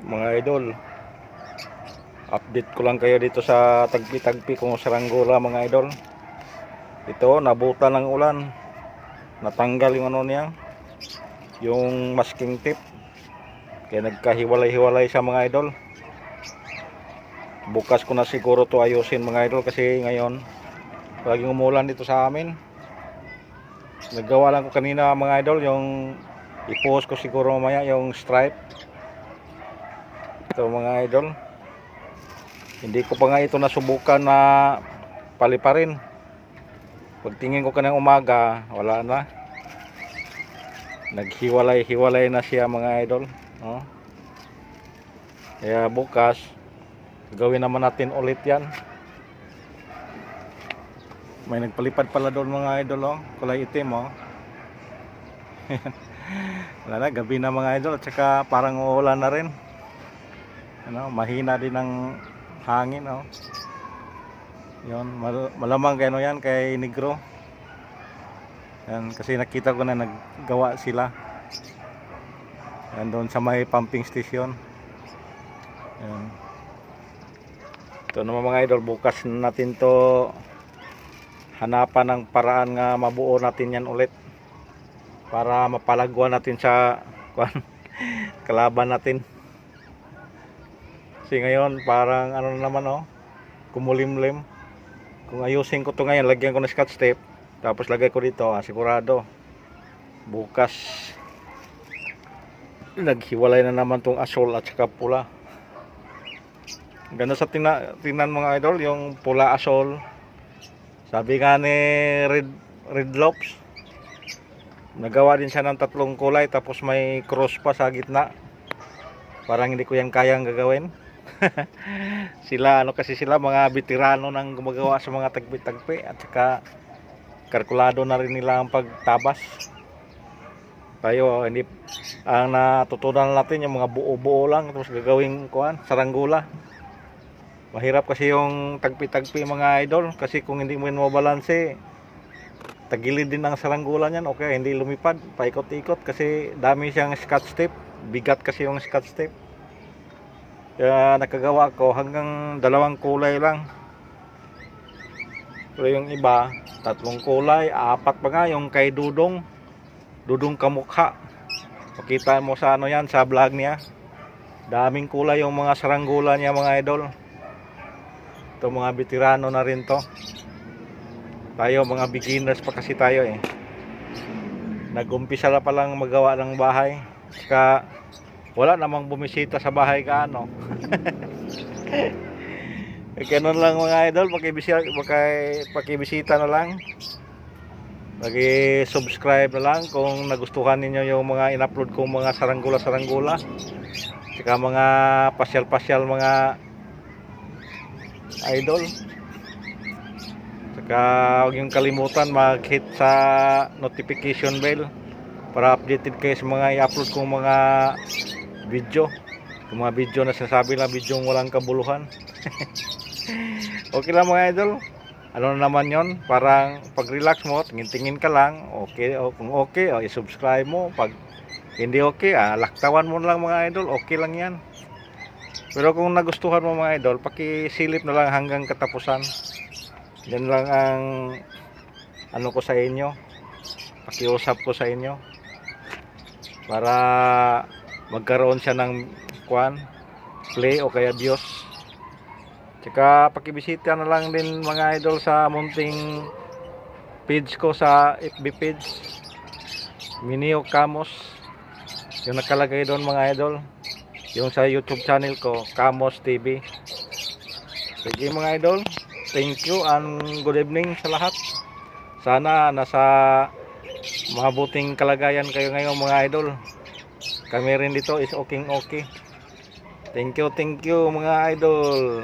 Mga idol, update ko lang kayo dito sa tagpi-tagpi kong saranggola mga idol. Ito nabuta ng ulan, natanggal yung ano niya, yung masking tip, kaya nagkahiwalay-hiwalay sa mga idol. Bukas ko na siguro to ayusin mga idol, kasi ngayon laging umulan dito sa amin. Naggawa lang ko kanina mga idol, yung i-post ko siguro mamaya yung stripe. Ito mga idol, hindi ko pa nga ito nasubukan na paliparin. Pagtingin ko kanang umaga, wala na, naghiwalay-hiwalay na siya mga idol, no? Kaya bukas gawin naman natin ulit yan. May nagpalipad pala doon mga idol, oh, kulay itim, oh. Wala na, gabi na mga idol, at saka parang uulan na rin, ano, mahina din ang hangin, oh. Yun, malamang kay ano yan, kay Negro yan, kasi nakita ko na naggawa sila yan doon sa may pumping station. Yan, ito naman mga idol, bukas natin to hanapan ng paraan nga mabuo natin yan ulit para mapalagwan natin sa kalaban natin. Kasi ngayon parang ano naman, oh, kumulimlim. Kung ayusin ko to ngayon, lagyan ko ng scotch tape, tapos lagay ko dito, sigurado bukas naghiwalay na naman tong asol at saka pula. Ganda sa tingnan mga idol, yung pula asol. Sabi nga ni Red Lopes, nagawa din siya ng 3 kulay, tapos may cross pa sa gitna. Parang hindi ko yan kayang gagawin. Sila ano kasi sila mga veterano nang gumagawa sa mga tagpi-tagpi, at saka kalkulado na rin nila ang pagtabas. Tayo hindi, ang natutunan natin yung mga buo-buo lang tapos gagawing saranggola. Mahirap kasi yung tagpi-tagpi mga idol, kasi kung hindi mo mabalanse, tagilid din ang saranggola niyan, okay, hindi lumipad, paikot-ikot kasi dami siyang scotch tape, bigat kasi yung scotch tape. Kaya nakagawa ko hanggang 2 kulay lang. Pero yung iba 3 kulay, 4 pa nga, yung kay Dudong Kamukha. Pakita mo sa ano yan, sa vlog niya. Daming kulay yung mga saranggola niya mga idol. Ito mga veterano na rin to. Tayo mga beginners pa kasi tayo, eh. Nag-umpisa na palang magawa ng bahay. Saka wala namang bumisita sa bahay ka, ano. Ganun lang mga idol, pakibisita na lang, paki-subscribe na lang kung nagustuhan ninyo yung mga in-upload kong mga saranggola, saka mga pasyal-pasyal mga idol. Saka huwag yung kalimutan mag-hit sa notification bell para updated kayo sa mga i-upload kong mga video. Yung mga video na sinasabi na video walang kabuluhan. Okay lang mga idol, ano na naman yon, parang pag relax mo, tingin-tingin ka lang, okay, o kung okay, i-subscribe mo. Pag hindi okay, laktawan mo lang mga idol, okay lang yan. Pero kung nagustuhan mo mga idol, pakisilip na lang hanggang katapusan. Yan lang ang ano ko sa inyo, pakiusap ko sa inyo, para magkaroon siya ng play o kaya views. Tsaka pakibisita na lang din mga idol sa munting page ko sa FB page, Minio Camos, yung nakalagay doon mga idol. Yung sa YouTube channel ko, Camos TV. Sige mga idol, thank you and good evening sa lahat. Sana nasa mabuting kalagayan kayo ngayon mga idol. Kami rin dito is okay. Thank you mga idol.